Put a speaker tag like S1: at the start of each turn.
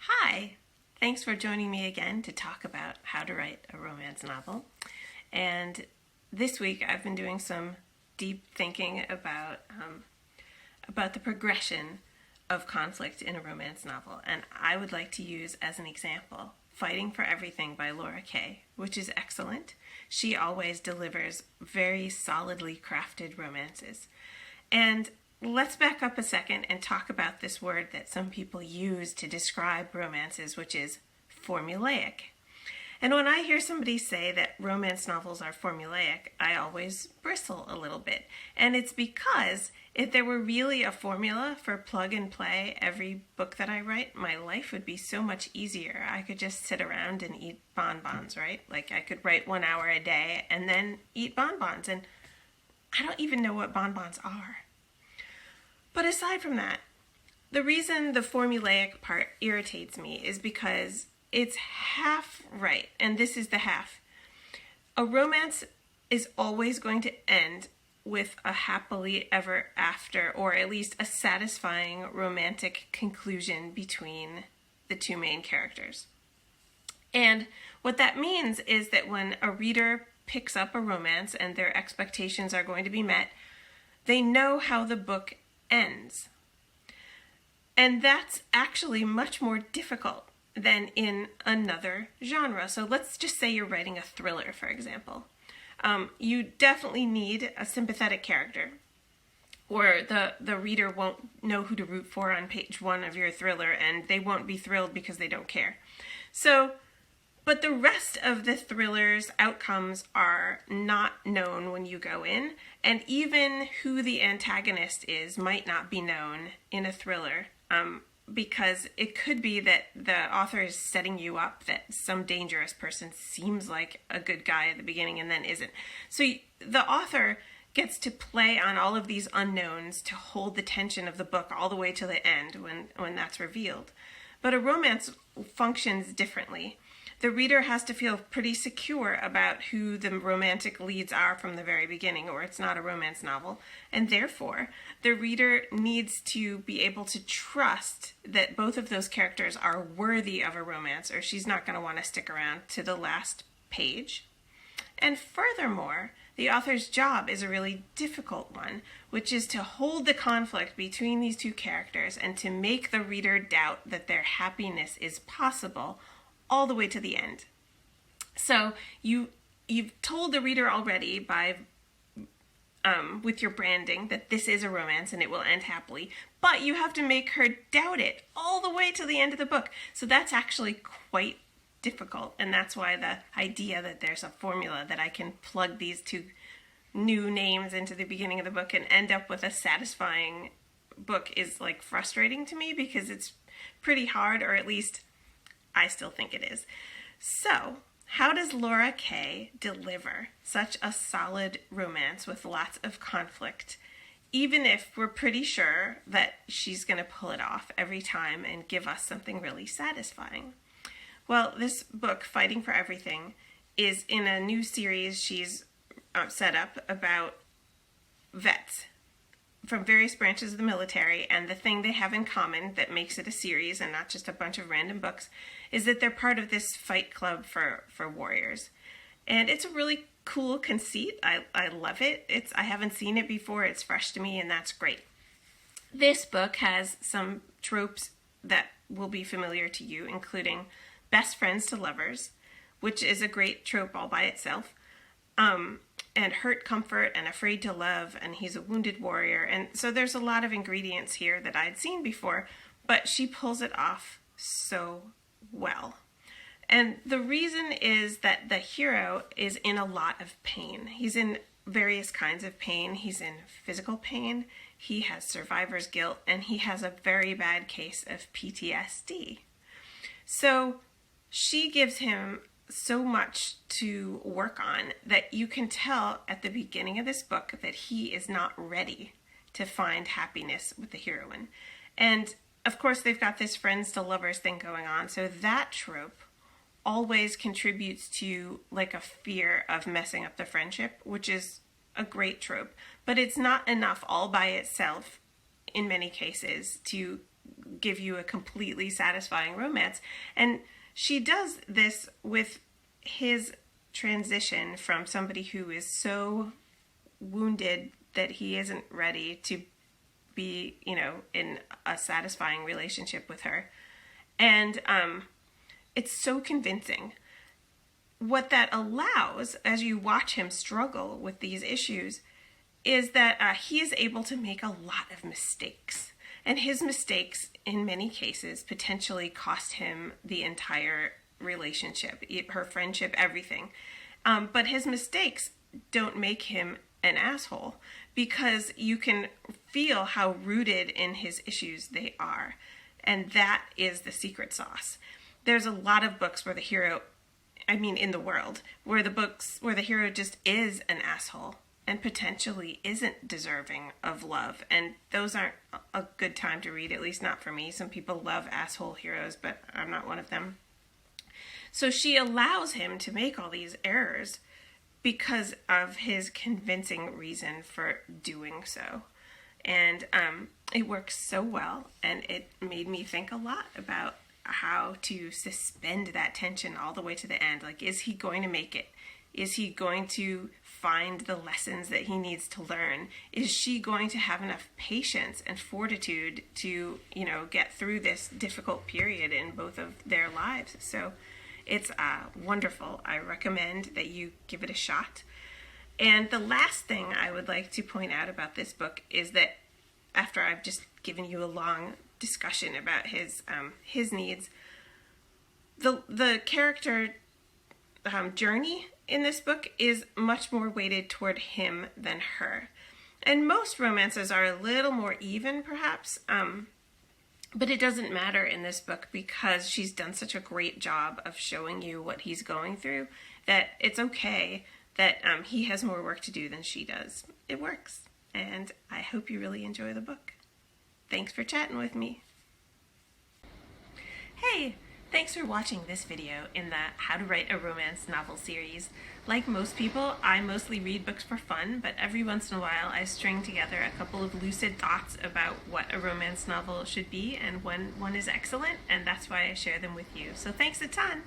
S1: Hi! Thanks for joining me again to talk about how to write a romance novel. And this week I've been doing some deep thinking about the progression of conflict in a romance novel. And I would like to use as an example Fighting for Everything by Laura Kaye, which is excellent. She always delivers very solidly crafted romances. And let's back up a second and talk about this word that some people use to describe romances, which is formulaic. And when I hear somebody say that romance novels are formulaic, I always bristle a little bit. And it's because if there were really a formula for plug and play every book that I write, my life would be so much easier. I could just sit around and eat bonbons, right? Like I could write 1 hour a day and then eat bonbons. And I don't even know what bonbons are. But aside from that, the reason the formulaic part irritates me is because it's half right, and this is the half. A romance is always going to end with a happily ever after, or at least a satisfying romantic conclusion between the two main characters. And what that means is that when a reader picks up a romance and their expectations are going to be met, they know how the book ends. And that's actually much more difficult than in another genre. So let's just say you're writing a thriller, for example. You definitely need a sympathetic character, or the reader won't know who to root for on page 1 of your thriller, and they won't be thrilled because they don't care. But the rest of the thriller's outcomes are not known when you go in, and even who the antagonist is might not be known in a thriller, because it could be that the author is setting you up that some dangerous person seems like a good guy at the beginning and then isn't. So the author gets to play on all of these unknowns to hold the tension of the book all the way to the end when that's revealed. But a romance functions differently. The reader has to feel pretty secure about who the romantic leads are from the very beginning, or it's not a romance novel. And therefore, the reader needs to be able to trust that both of those characters are worthy of a romance, or she's not going to want to stick around to the last page. And furthermore, the author's job is a really difficult one, which is to hold the conflict between these two characters and to make the reader doubt that their happiness is possible all the way to the end. So you've told the reader already by with your branding that this is a romance and it will end happily, but you have to make her doubt it all the way to the end of the book. So that's actually quite difficult, and that's why the idea that there's a formula that I can plug these two new names into the beginning of the book and end up with a satisfying book is like frustrating to me, because it's pretty hard, or at least I still think it is. So, how does Laura Kaye deliver such a solid romance with lots of conflict, even if we're pretty sure that she's going to pull it off every time and give us something really satisfying? Well, this book, Fighting for Everything, is in a new series she's set up about vets from various branches of the military, and the thing they have in common that makes it a series and not just a bunch of random books is that they're part of this fight club for warriors. And it's a really cool conceit. I love it. I haven't seen it before. It's fresh to me, and that's great. This book has some tropes that will be familiar to you, including best friends to lovers, which is a great trope all by itself. And hurt comfort and afraid to love, and he's a wounded warrior. And so there's a lot of ingredients here that I'd seen before, but she pulls it off so well. And the reason is that the hero is in a lot of pain. He's in various kinds of pain. He's in physical pain, he has survivor's guilt, and he has a very bad case of PTSD. So she gives him so much to work on that you can tell at the beginning of this book that he is not ready to find happiness with the heroine. And of course they've got this friends to lovers thing going on, so that trope always contributes to like a fear of messing up the friendship, which is a great trope, but it's not enough all by itself in many cases to give you a completely satisfying romance. And she does this with his transition from somebody who is so wounded that he isn't ready to be, in a satisfying relationship with her. And it's so convincing. What that allows, as you watch him struggle with these issues, is that he is able to make a lot of mistakes. And his mistakes, in many cases, potentially cost him the entire relationship, her friendship, everything. But his mistakes don't make him an asshole, because you can feel how rooted in his issues they are. And that is the secret sauce. There's a lot of books where the hero, in the world, where the hero just is an asshole and potentially isn't deserving of love. And those aren't a good time to read, at least not for me. Some people love asshole heroes, but I'm not one of them. So she allows him to make all these errors because of his convincing reason for doing so. And it works so well, and it made me think a lot about how to suspend that tension all the way to the end. Like, is he going to make it? Is he going to find the lessons that he needs to learn? Is she going to have enough patience and fortitude to, get through this difficult period in both of their lives? So it's wonderful. I recommend that you give it a shot. And the last thing I would like to point out about this book is that after I've just given you a long discussion about his needs, the character journey in this book is much more weighted toward him than her. And most romances are a little more even, perhaps, but it doesn't matter in this book because she's done such a great job of showing you what he's going through that it's okay that he has more work to do than she does. It works, and I hope you really enjoy the book. Thanks for chatting with me. Hey! Thanks for watching this video in the How to Write a Romance Novel series. Like most people, I mostly read books for fun, but every once in a while I string together a couple of lucid thoughts about what a romance novel should be and when one is excellent, and that's why I share them with you. So thanks a ton!